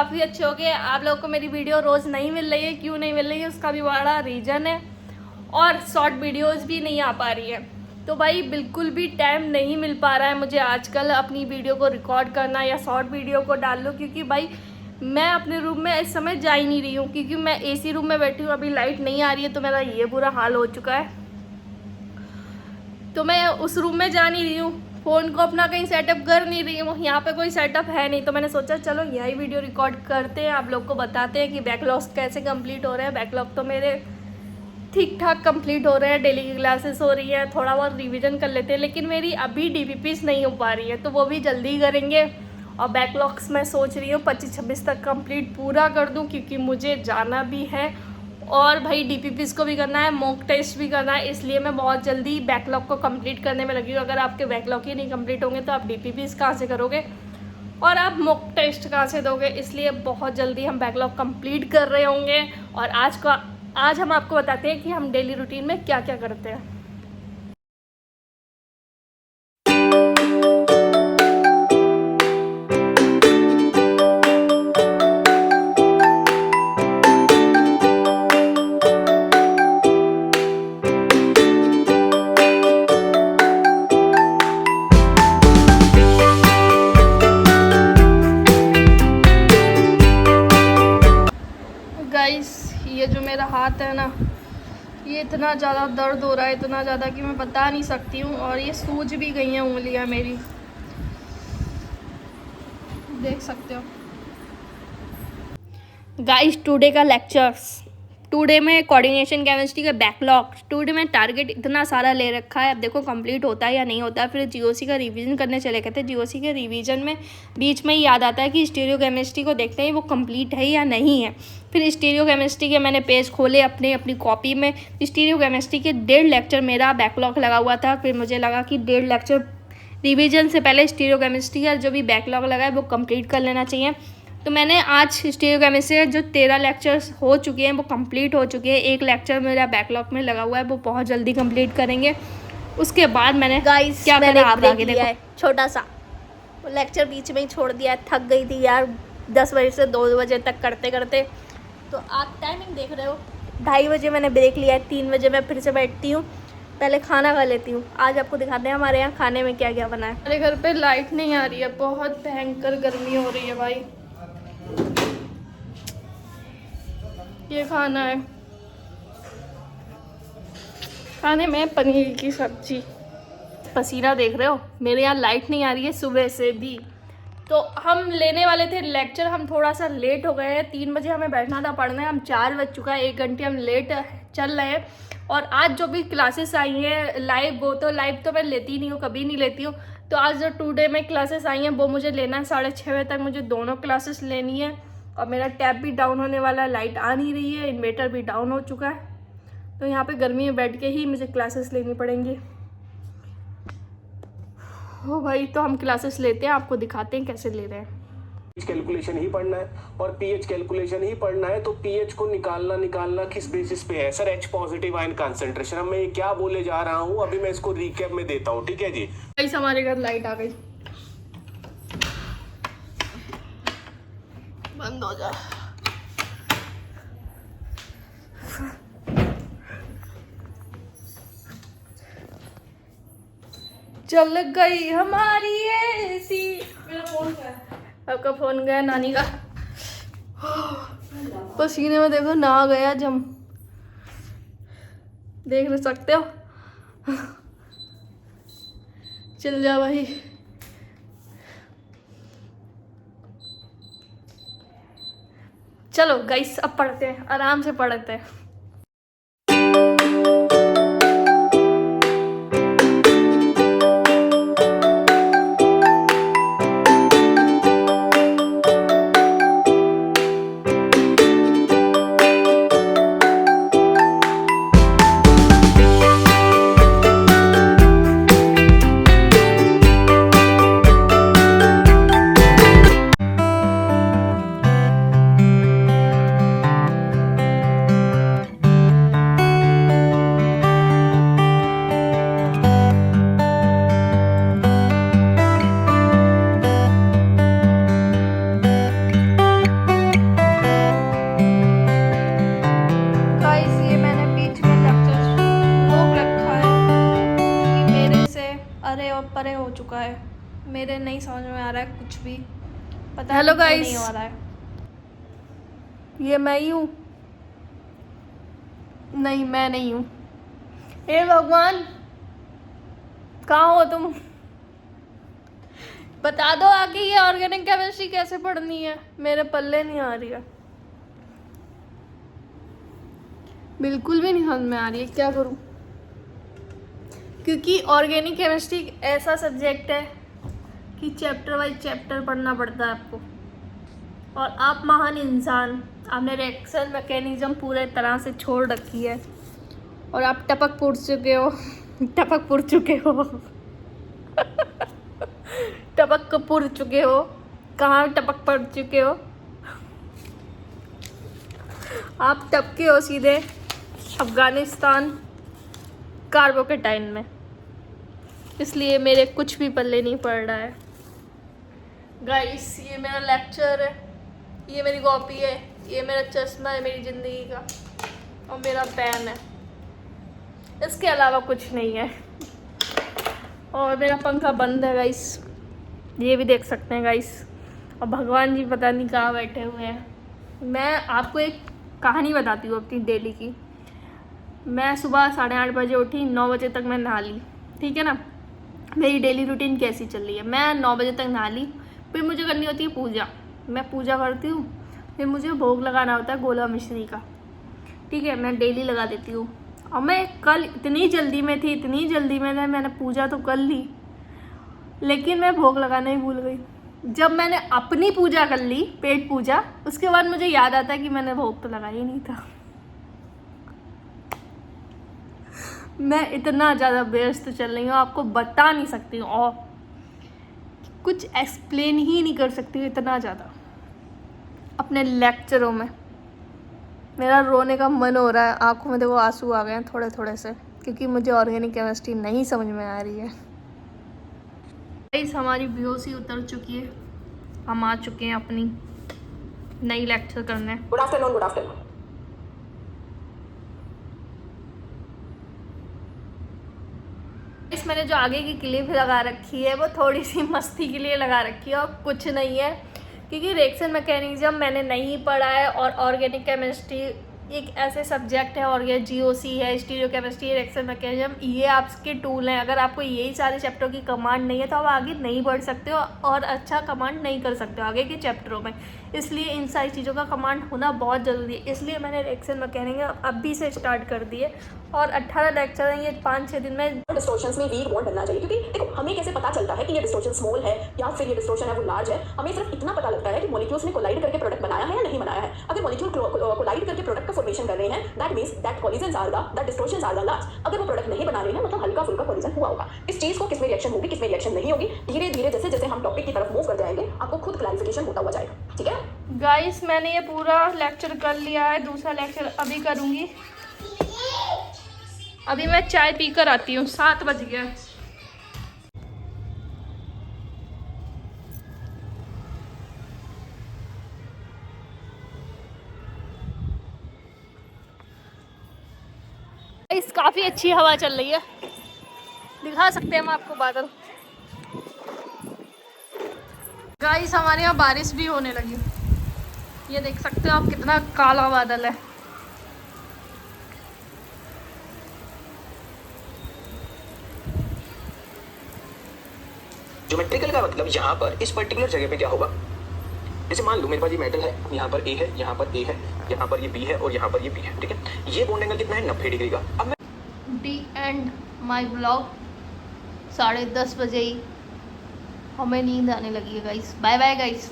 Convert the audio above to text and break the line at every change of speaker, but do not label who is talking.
काफ़ी अच्छे हो गए। आप लोगों को मेरी वीडियो रोज़ नहीं मिल रही है, क्यों नहीं मिल रही है उसका भी बड़ा रीज़न है, और शॉर्ट वीडियोस भी नहीं आ पा रही है। तो भाई बिल्कुल भी टाइम नहीं मिल पा रहा है मुझे आजकल अपनी वीडियो को रिकॉर्ड करना या शॉर्ट वीडियो को डाल लो, क्योंकि भाई मैं अपने रूम में इस समय जा ही नहीं रही हूँ, क्योंकि मैं एसी रूम में बैठी हूँ, अभी लाइट नहीं आ रही है, तो मेरा ये बुरा हाल हो चुका है। तो मैं उस रूम में जा नहीं रही हूँ, फ़ोन को अपना कहीं सेटअप कर नहीं रही हूँ, यहाँ पे कोई सेटअप है नहीं। तो मैंने सोचा चलो यही वीडियो रिकॉर्ड करते हैं, आप लोग को बताते हैं कि बैकलॉग्स कैसे कंप्लीट हो रहे हैं। बैकलॉग तो मेरे ठीक ठाक कंप्लीट हो रहे हैं, डेली की क्लासेस हो रही है, थोड़ा बहुत रिवीजन कर लेते हैं, लेकिन मेरी अभी डीपीपीस नहीं हो पा रही है, तो वो भी जल्दी करेंगे। और बैकलॉग्स मैं सोच रही हूँ 25-26 तक कंप्लीट पूरा कर दूँ, क्योंकि मुझे जाना भी है और भाई डीपीपीस को भी करना है, मॉक टेस्ट भी करना है, इसलिए मैं बहुत जल्दी बैकलॉग को कंप्लीट करने में लगी हूँ। अगर आपके बैकलॉग ही नहीं कंप्लीट होंगे तो आप डीपीपीस कहाँ से करोगे और आप मॉक टेस्ट कहाँ से दोगे, इसलिए बहुत जल्दी हम बैकलॉग कंप्लीट कर रहे होंगे। और आज हम आपको बताते हैं कि हम डेली रूटीन में क्या क्या करते हैं। गाइस ये जो मेरा हाथ है ना, ये इतना ज़्यादा दर्द हो रहा है, इतना ज़्यादा कि मैं बता नहीं सकती हूँ, और ये सूज भी गई हैं उंगलियाँ मेरी, देख सकते हो। गाइस टुडे का लेक्चर्स, टुडे में कोऑर्डिनेशन केमिस्ट्री का बैकलॉग, टुडे में टारगेट इतना सारा ले रखा है, अब देखो कंप्लीट होता है या नहीं होता है। फिर जीओसी का रिवीजन करने चले गए थे, जीओसी के रिवीजन में बीच में ही याद आता है कि स्टीरियो केमिस्ट्री को देखते हैं वो कंप्लीट है या नहीं है। फिर स्टीरियो केमिस्ट्री के मैंने पेज खोले अपनी कॉपी में, स्टीरियो केमिस्ट्री के 1.5 लेक्चर मेरा बैकलॉग लगा हुआ था। फिर मुझे लगा कि 1.5 लेक्चर रिवीजन से पहले स्टीरियो केमिस्ट्री का जो भी बैकलॉग लगा है वो कंप्लीट कर लेना चाहिए। तो मैंने आज स्टीरियो केमिस्ट्री के जो 13 लेक्चर्स हो चुके हैं वो कंप्लीट हो चुके हैं। एक लेक्चर मेरा बैकलॉग में लगा हुआ है, वो बहुत जल्दी कंप्लीट करेंगे। उसके बाद मैंने
गाइस
क्या
मैंने
करा आप आगे
लिया है
देखो।
छोटा सा लेक्चर बीच में ही छोड़ दिया है, थक गई थी यार 10 बजे से 2 बजे तक करते करते। तो आप टाइमिंग देख रहे हो, 2:30 बजे मैंने ब्रेक लिया है, 3 बजे मैं फिर से बैठती हूँ, पहले खाना खा लेती हूँ। आज आपको दिखाते हैं हमारे यहाँ खाने में क्या क्या बना है।
हमारे घर पे लाइट नहीं आ रही है, बहुत भयंकर गर्मी हो रही है भाई। ये खाना है, खाने में पनीर की सब्जी। पसीना देख रहे हो, मेरे यहाँ लाइट नहीं आ रही है सुबह से भी। तो हम लेने वाले थे लेक्चर, हम थोड़ा सा लेट हो गए हैं, 3 बजे हमें बैठना था पढ़ने, हम 4 बज चुका है, 1 घंटे हम लेट चल रहे हैं। और आज जो भी क्लासेस आई हैं लाइव, वो तो लाइव तो मैं लेती नहीं हूँ, कभी नहीं लेती हूँ। तो आज जो टुडे में क्लासेस आई हैं वो मुझे लेना है 6:30 बजे तक, मुझे दोनों क्लासेस लेनी है। और मेरा टैब भी डाउन होने वाला है, लाइट आ नहीं रही है, इन्वर्टर भी डाउन हो चुका है, तो यहाँ पे गर्मी में बैठ के ही मुझे क्लासेस लेनी पड़ेंगी। हो भाई, तो हम क्लासेस लेते हैं, आपको दिखाते हैं कैसे ले रहे हैं।
कैलकुलेशन ही पढ़ना है और पीएच कैलकुलेशन ही पढ़ना है। तो पीएच को निकालना किस बेसिस पे है sir? H positive ion concentration. अब मैं क्या बोले जा रहा हूँ अभी मैं इसको रिकैप में देता हूँ, ठीक है जी।
गाइस हमारे घर लाइट आ गई, बंद हो जा। चल गई हमारी एसी। मेरा फोन गया, आपका फोन गया, नानी का। पसीने में देखो नहा गया जम, देख सकते हो। चल जा भाई। चलो गाइस अब पढ़ते हैं, आराम से पढ़ते हैं। परे हो चुका है, मेरे नहीं समझ में आ रहा है कुछ भी, पता हेलो गाइस नहीं हो रहा है। ये मैं ही हूँ? नहीं मैं नहीं हूँ। हे भगवान कहाँ हो तुम? बता दो आगे ये ऑर्गेनिक केमिस्ट्री कैसे पढ़नी है, मेरे पल्ले नहीं आ रही है, बिल्कुल भी नहीं समझ में आ रही है, क्या करूँ? क्योंकि ऑर्गेनिक केमिस्ट्री एक ऐसा सब्जेक्ट है कि चैप्टर वाइज चैप्टर पढ़ना पड़ता है आपको, और आप महान इंसान, आपने रिएक्शन मैकेनिज्म पूरे तरह से छोड़ रखी है और आप टपक पुर चुके हो टपक पुर चुके हो टपक पुर चुके हो। कहाँ टपक पड़ चुके हो? आप टपके हो सीधे अफगानिस्तान कार्बोकेटाइन में, इसलिए मेरे कुछ भी पल्ले नहीं पड़ रहा है। गाइस ये मेरा लेक्चर है, ये मेरी कॉपी है, ये मेरा चश्मा है मेरी ज़िंदगी का, और मेरा पेन है, इसके अलावा कुछ नहीं है। और मेरा पंखा बंद है गाइस, ये भी देख सकते हैं गाइस, और भगवान जी पता नहीं कहाँ बैठे हुए हैं। मैं आपको एक कहानी बताती हूँ अपनी डेली की। मैं सुबह 8:30 बजे उठी, 9 बजे तक मैं नहा ली, ठीक है ना। मेरी डेली रूटीन कैसी चल रही है, मैं 9 बजे तक नहा ली, फिर मुझे करनी होती है पूजा, मैं पूजा करती हूँ, फिर मुझे भोग लगाना होता है गोला मिश्री का, ठीक है, मैं डेली लगा देती हूँ। और मैं कल इतनी जल्दी में थी, मैंने पूजा तो कर ली, लेकिन मैं भोग लगाना ही भूल गई। जब मैंने अपनी पूजा कर ली, पेट पूजा, उसके बाद मुझे याद आता है कि मैंने भोग तो लगाया ही नहीं था। मैं इतना ज़्यादा व्यस्त चल रही हूँ, आपको बता नहीं सकती हूँ, और कुछ एक्सप्लेन ही नहीं कर सकती हूँ इतना ज़्यादा। अपने लेक्चरों में मेरा रोने का मन हो रहा है, आंखों में देखो आंसू आ गए हैं थोड़े थोड़े से, क्योंकि मुझे ऑर्गेनिक केमिस्ट्री नहीं समझ में आ रही है। गाइस हमारी बेहोशी उतर चुकी है, हम आ चुके हैं अपनी नई लेक्चर करने।
Good afternoon, good afternoon.
इस मैंने जो आगे की क्लिप लगा रखी है वो थोड़ी सी मस्ती के लिए लगा रखी है और कुछ नहीं है, क्योंकि रिएक्शन मैकेनिज्म मैंने नहीं पढ़ा है, और ऑर्गेनिक केमिस्ट्री एक ऐसे सब्जेक्ट है, और ये जीओसी है, स्टीरियो केमिस्ट्री, रिएक्शन मैकेनिज्म, ये आपके टूल हैं। अगर आपको यही सारे चैप्टरों की कमांड नहीं है तो आप आगे नहीं बढ़ सकते हो और अच्छा कमांड नहीं कर सकते हो आगे के चैप्टरों में। इसलिए इन सारी चीज़ों का कमांड होना बहुत ज़रूरी है, इसलिए मैंने रिएक्शन मैकेनिज्म अभी से स्टार्ट कर दिए, और 18 लेक्चर हैं ये 5-6 दिन में।
डिस्टोर्शंस में वीक बॉन्ड बनना चाहिए, क्योंकि देखो हमें कैसे पता चलता है कि ये डिस्टोर्शन स्मॉल है या फिर ये डिस्टोर्शन है वो लार्ज है। हमें सिर्फ इतना पता लगता है कि मॉलिक्यूल्स ने कोलाइड करके प्रोडक्ट बनाया है या नहीं बनाया है। अगर मॉलिक्यूल कोलाइड करके प्रोडक्ट का फॉर्मेशन कर रहे हैं, that means that collisions are that distortions are large. अगर वो प्रोडक्ट नहीं बना रहे हैं, मतलब हल्का फुल्का कोलिजन हुआ होगा। इस चीज को किसमें रिएक्शन होगी, किसमें रिएक्शन नहीं होगी, धीरे धीरे जैसे जैसे हम टॉपिक की तरफ मूव कर जाएंगे आपको खुद क्लैरिफिकेशन होता हुआ जाएगा, ठीक है
गाइस। मैंने ये पूरा लेक्चर कर लिया है, दूसरा लेक्चर अभी करूँगी। अभी मैं चाय पी कर आती हूँ, 7 बज गया। इस काफ़ी अच्छी हवा चल रही है, दिखा सकते हैं हम आपको बादल। गाइस हमारे यहाँ बारिश भी होने लगी, ये देख सकते हो आप कितना काला बादल है।
ज्योमेट्रिकल का मतलब यहाँ पर इस पर्टिकुलर जगह पे क्या होगा, जैसे मान लो मेरे पास ये मेटल है, यहाँ पर ए है, यहाँ पर ए है, यहाँ पर ये बी है और यहाँ पर ये बी है, ठीक है। ये बॉन्ड एंगल कितना है, 90 डिग्री का। अब मैं
दी एंड माई ब्लॉग, 10:30 बजे ही हमें नींद आने लगी है गाइस। Bye bye guys.